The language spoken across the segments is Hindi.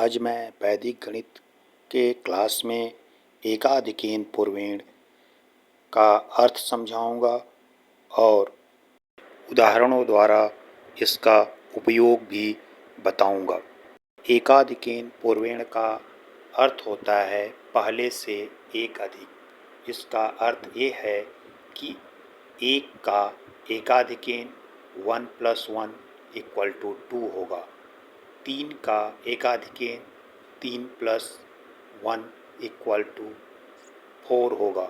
आज मैं वैदिक गणित के क्लास में एकाधिकेन पूर्वेण का अर्थ समझाऊंगा और उदाहरणों द्वारा इसका उपयोग भी बताऊंगा। एकाधिकेन पूर्वेण का अर्थ होता है पहले से एक अधिक। इसका अर्थ ये है कि एक का एकाधिकेन 1 + 1 = 2 होगा। 3 का एकाधिकेन 3 + 1 = 4 होगा।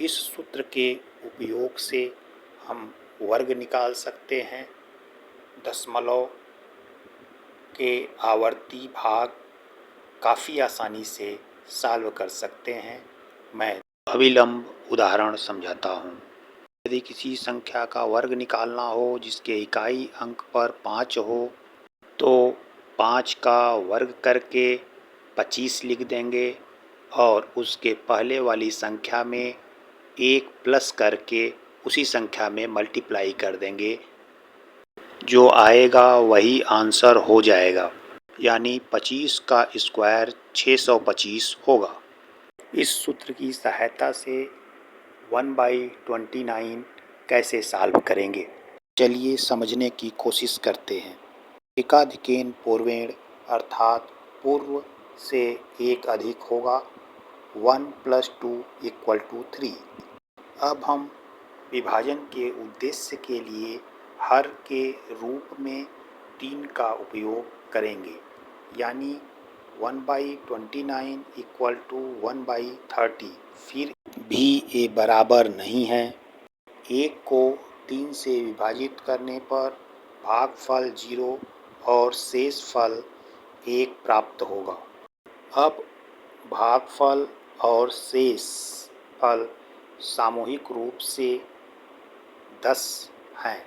इस सूत्र के उपयोग से हम वर्ग निकाल सकते हैं। दशमलव के आवर्ती भाग काफ़ी आसानी से सॉल्व कर सकते हैं। मैं अविलंब उदाहरण समझाता हूँ। यदि किसी संख्या का वर्ग निकालना हो जिसके इकाई अंक पर 5 हो तो 5 का वर्ग करके 25 लिख देंगे और उसके पहले वाली संख्या में 1 प्लस करके उसी संख्या में मल्टीप्लाई कर देंगे। जो आएगा वही आंसर हो जाएगा, यानी 25 का स्क्वायर 625 होगा। इस सूत्र की सहायता से 1/29 कैसे सॉल्व करेंगे, चलिए समझने की कोशिश करते हैं। एकाधिकेन पूर्वेण अर्थात पूर्व से एक अधिक होगा। 1 + 2 = 3। अब हम विभाजन के उद्देश्य के लिए हर के रूप में 3 का उपयोग करेंगे, यानी 1/29 = 1/30। फिर भी ये बराबर नहीं है। 1 को 3 से विभाजित करने पर भागफल 0 और शेषफल 1 प्राप्त होगा। अब भागफल और शेषफल सामूहिक रूप से 10 हैं।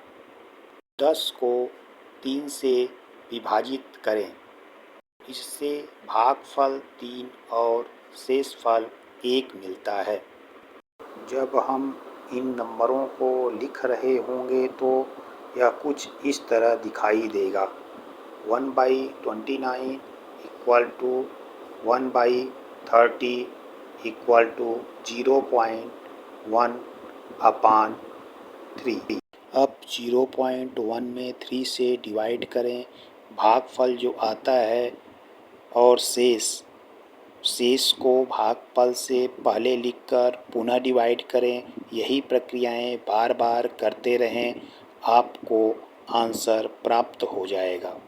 10 को 3 से विभाजित करें, इससे भागफल 3 और शेषफल 1 मिलता है। जब हम इन नंबरों को लिख रहे होंगे तो यह कुछ इस तरह दिखाई देगा। 1/29 = 1/30 = 0.1/3। अब 0.1 में 3 से डिवाइड करें, भागफल जो आता है और शेष को भागफल से पहले लिखकर पुनः डिवाइड करें। यही प्रक्रियाएं बार बार करते रहें, आपको आंसर प्राप्त हो जाएगा।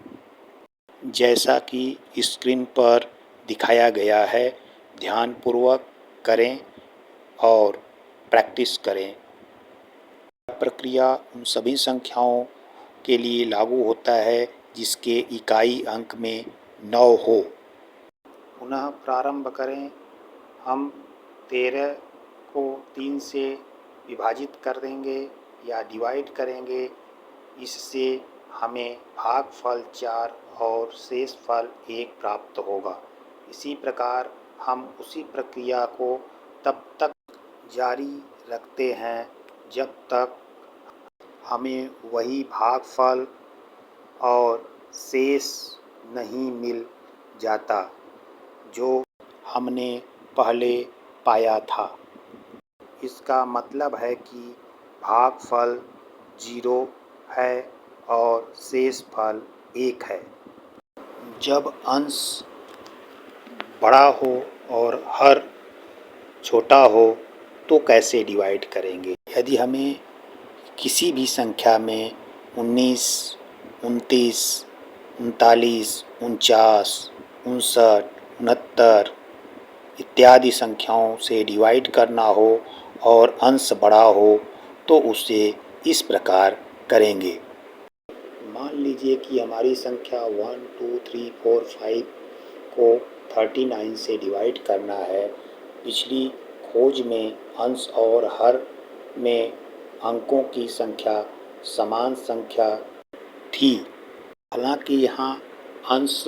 जैसा कि स्क्रीन पर दिखाया गया है, ध्यानपूर्वक करें और प्रैक्टिस करें। प्रक्रिया उन सभी संख्याओं के लिए लागू होता है जिसके इकाई अंक में 9 हो। पुनः प्रारंभ करें। हम 13 को 3 से विभाजित कर देंगे या डिवाइड करेंगे, इससे हमें भागफल 4 और शेषफल 1 प्राप्त होगा। इसी प्रकार हम उसी प्रक्रिया को तब तक जारी रखते हैं जब तक हमें वही भागफल और शेष नहीं मिल जाता जो हमने पहले पाया था। इसका मतलब है कि भागफल 0 है और शेषफल 1 है। जब अंश बड़ा हो और हर छोटा हो तो कैसे डिवाइड करेंगे? यदि हमें किसी भी संख्या में 19, 29, 39, 49, 59, 69 इत्यादि संख्याओं से डिवाइड करना हो और अंश बड़ा हो तो उसे इस प्रकार करेंगे। मान लीजिए कि हमारी संख्या 1, 2, 3, 4, 5 को 39 से डिवाइड करना है। पिछली खोज में अंश और हर में अंकों की संख्या समान संख्या थी। हालांकि यहाँ अंश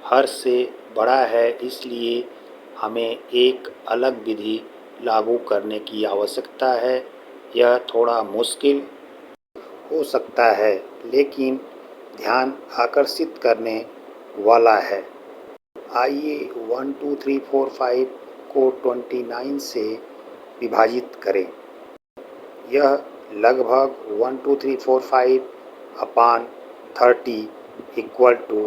हर से बड़ा है, इसलिए हमें एक अलग विधि लागू करने की आवश्यकता है। यह थोड़ा मुश्किल हो सकता है, लेकिन ध्यान आकर्षित करने वाला है। आइए 1 2 3 4 5 को 29 से विभाजित करें। यह लगभग 1 2 3 4 5 अपान 30 इक्वल टू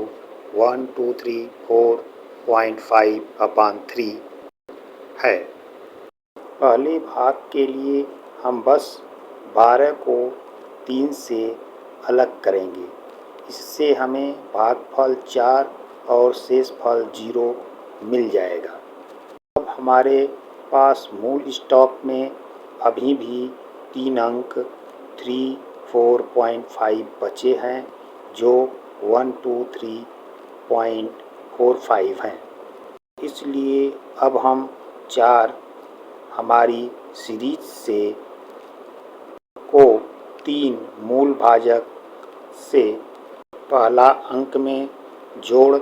1 2 3 4.5 अपान 3 है। पहले भाग के लिए हम बस 12 को 3 से अलग करेंगे। इससे हमें भागफल 4 और शेषफल 0 मिल जाएगा। अब हमारे पास मूल स्टॉक में अभी भी 3 अंक 34.5 बचे हैं जो 123.45 हैं। इसलिए अब हम 4 हमारी सीरीज से को 3 मूल भाजक से पहला अंक में जोड़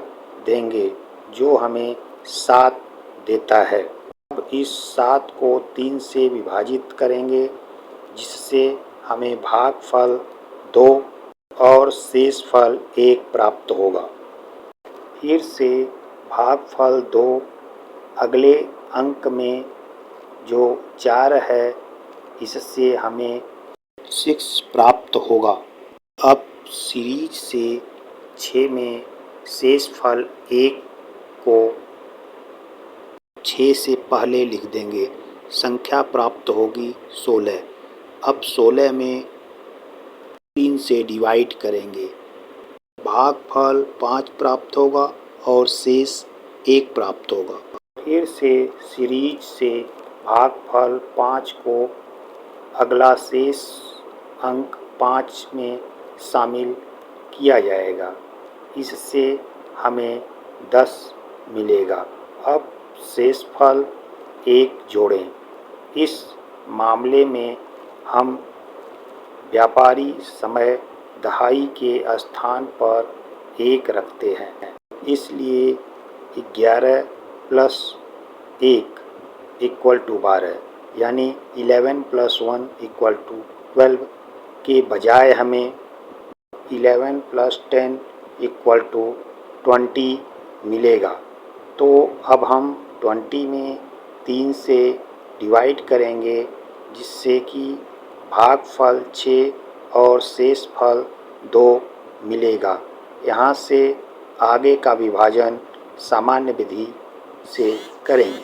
देंगे जो हमें 7 देता है। अब इस 7 को 3 से विभाजित करेंगे जिससे हमें भागफल 2 और शेषफल 1 प्राप्त होगा। फिर से भागफल 2 अगले अंक में जो 4 है इससे हमें 6 प्राप्त होगा। अब सीरीज से 6 में शेषफल 1 को 6 से पहले लिख देंगे। संख्या प्राप्त होगी 16। अब 16 में 3 से डिवाइड करेंगे। भागफल 5 प्राप्त होगा और शेष 1 प्राप्त होगा। फिर से सीरीज से भागफल 5 को अगला शेष अंक 5 में शामिल किया जाएगा। इससे हमें 10 मिलेगा। अब शेषफल 1 जोड़ें। इस मामले में हम व्यापारी समय दहाई के स्थान पर 1 रखते हैं। इसलिए 11 प्लस 1 इक्वल टू 12 यानी 11 प्लस 1 इक्वल टू 12 के बजाय हमें 11 प्लस 10 इक्वल टू 20 मिलेगा। तो अब हम 20 में 3 से डिवाइड करेंगे जिससे कि भागफल 6 और शेषफल 2 मिलेगा। यहाँ से आगे का विभाजन सामान्य विधि से करेंगे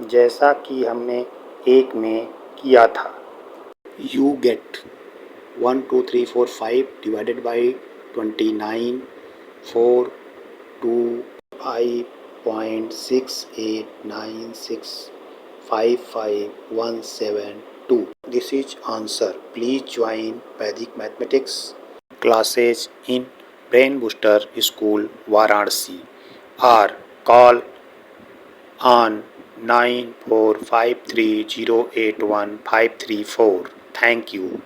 जैसा कि हमने 1 में किया था। You get 1 2 3 4 5 divided by 29 4 2 5.689655172. This is answer. Please join Vedic Mathematics classes in Brain Booster School Varanasi or call on 9453081534. Thank you.